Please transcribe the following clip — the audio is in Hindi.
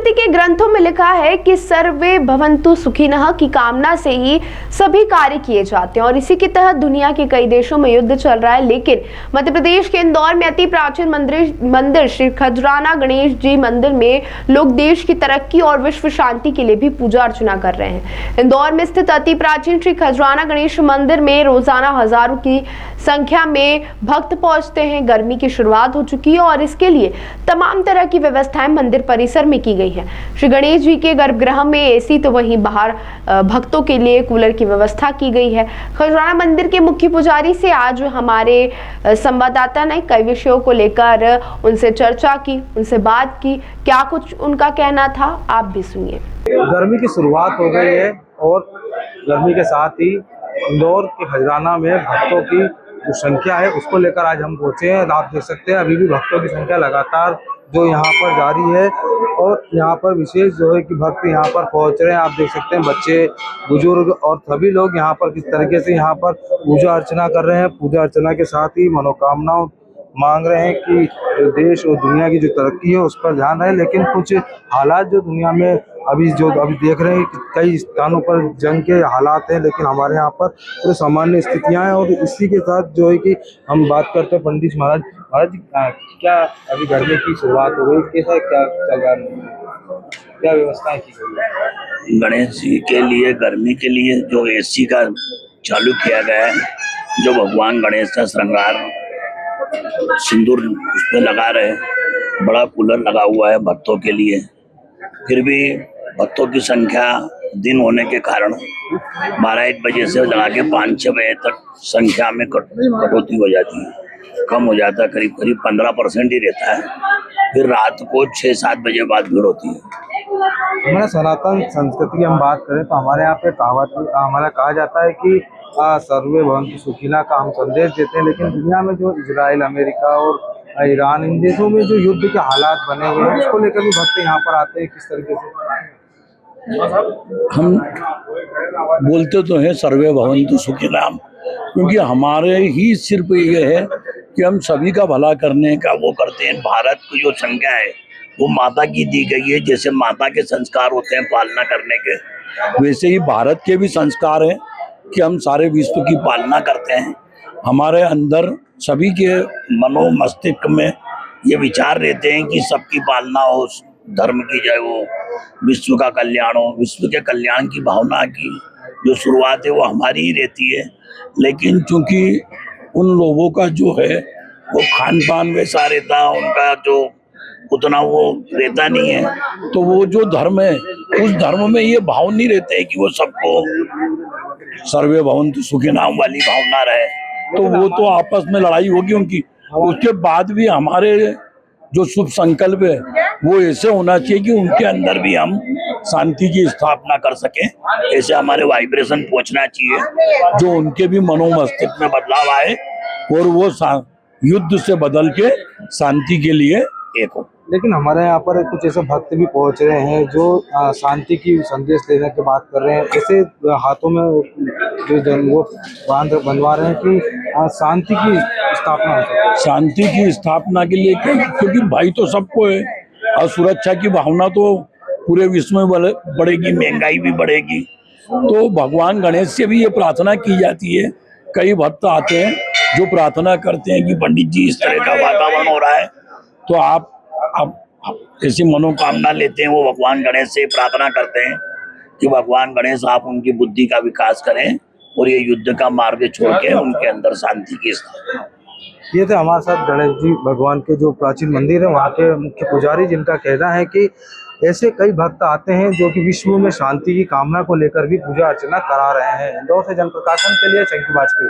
स्मृति के ग्रंथों में लिखा है कि सर्वे भवन्तु सुखिनः की कामना से ही सभी कार्य किए जाते हैं और इसी के तहत दुनिया के कई देशों में युद्ध चल रहा है। लेकिन मध्य प्रदेश के इंदौर में अति प्राचीन मंदिर श्री खजराना गणेश जी मंदिर में लोग देश की तरक्की और विश्व शांति के लिए भी पूजा अर्चना कर रहे हैं। इंदौर में स्थित अति प्राचीन श्री खजराना गणेश मंदिर में रोजाना हजारों की संख्या में भक्त पहुंचते हैं। गर्मी की शुरुआत हो चुकी है और इसके लिए तमाम तरह की व्यवस्थाएं मंदिर परिसर में की गई है। श्री गणेश जी के गर्भगृह में एसी तो वहीं बाहर भक्तों के लिए कूलर की व्यवस्था की गई है। खजराना मंदिर के मुख्य पुजारी से आज हमारे संवाददाता ने कई विषयों को लेकर उनसे चर्चा की, उनसे बात की। क्या कुछ उनका कहना था, आप भी सुनिए। गर्मी की शुरुआत हो गई है और गर्मी के साथ ही इंदौर के खजराना में भक्तों की जो संख्या है उसको लेकर आज हम पहुंचे हैं। आप देख सकते हैं अभी भी भक्तों की संख्या लगातार जो यहाँ पर जारी है और यहाँ पर विशेष जो है कि भक्त यहाँ पर पहुँच रहे हैं। आप देख सकते हैं बच्चे, बुजुर्ग और सभी लोग यहाँ पर किस तरीके से यहाँ पर पूजा अर्चना कर रहे हैं। पूजा अर्चना के साथ ही मनोकामनाओं मांग रहे हैं कि जो देश और दुनिया की जो तरक्की है उस पर ध्यान रहे। लेकिन कुछ हालात जो दुनिया में अभी देख रहे हैं कि कई स्थानों पर जंग के हालात हैं, लेकिन हमारे यहाँ पर पूरे सामान्य स्थितियाँ हैं। और इसी के साथ जो है कि हम बात करते हैं पंडित महाराज जी, क्या अभी गर्मी की शुरुआत हो गई, कैसा क्या चल रहा है, क्या व्यवस्थाएं की गई? गणेश जी के लिए गर्मी के लिए जो एसी का चालू किया गया है, जो भगवान गणेश का श्रृंगार सिंदूर उस पर लगा रहे हैं, बड़ा कूलर लगा हुआ है भक्तों के लिए। फिर भी भक्तों की संख्या दिन होने के कारण 12-1 बजे से लगा के 5-6 बजे तक संख्या में कटौती हो जाती है, कम हो जाता है। करीब 15% ही रहता है। फिर रात को 6-7 बजे बाद भीड़ होती है। हमारा सनातन संस्कृति की हम बात करें तो हमारे यहाँ पे हमारा कहा जाता है कि सर्वे भवन्तु सुखिनः का हम संदेश देते हैं। लेकिन दुनिया में जो इजराइल, अमेरिका और ईरान, इन देशों में जो युद्ध के हालात बने हुए हैं उसको लेकर भी भक्त यहाँ पर आते हैं। किस तरीके से हम बोलते तो हैं सर्वे भवन्तु सुखिनः, क्योंकि हमारे ही सिर्फ ये है कि हम सभी का भला करने का वो करते हैं। भारत की जो संख्या है वो माता की दी गई है। जैसे माता के संस्कार होते हैं पालना करने के, वैसे ही भारत के भी संस्कार हैं कि हम सारे विश्व की पालना करते हैं। हमारे अंदर सभी के मनो मस्तिष्क में ये विचार रहते हैं कि सबकी पालना हो, धर्म की जय हो, विश्व का कल्याण हो। विश्व के कल्याण की भावना की जो शुरुआत है वो हमारी ही रहती है। लेकिन चूंकि उन लोगों का जो है वो खान पान वैसा रहता, उनका जो उतना वो रहता नहीं है, तो वो जो धर्म है उस धर्म में ये भाव नहीं रहते है कि वो सबको सर्वे भवन्तु सुखिनः वाली भावना रहे। तो वो तो आपस में लड़ाई होगी उनकी। उसके बाद भी हमारे जो शुभ संकल्प है वो ऐसे होना चाहिए कि उनके अंदर भी हम शांति की स्थापना कर सकें। ऐसे हमारे वाइब्रेशन पहुंचना चाहिए जो उनके भी मनोमस्तिष्क में बदलाव आए और वो युद्ध से बदल के शांति के लिए एक हो। लेकिन हमारे यहाँ पर कुछ ऐसे भक्त भी पहुँच रहे हैं जो शांति की संदेश देने की बात कर रहे हैं। ऐसे हाथों में जो वो बनवा रहे हैं कि शांति की स्थापना हो सके। शांति की स्थापना के लिए क्योंकि भाई तो सबको है और सुरक्षा की भावना तो पूरे विश्व में बढ़ेगी, महंगाई भी बढ़ेगी। तो भगवान गणेश से भी ये प्रार्थना की जाती है। कई भक्त आते हैं जो प्रार्थना करते हैं कि पंडित जी इस तरह का वातावरण हो रहा है तो आप ऐसी मनोकामना लेते हैं। वो भगवान गणेश से प्रार्थना करते हैं कि भगवान गणेश आप उनकी बुद्धि का विकास करें और ये युद्ध का मार्ग छोड़ के उनके अंदर शांति की स्थापना। ये थे हमारे साथ गणेश जी भगवान के जो प्राचीन मंदिर है वहाँ के मुख्य पुजारी, जिनका कहना है कि ऐसे कई भक्त आते हैं जो कि विश्व में शांति की कामना को लेकर भी पूजा अर्चना करा रहे हैं। इंदौर से जनप्रकाशन के लिए चंकी वाजपेयी।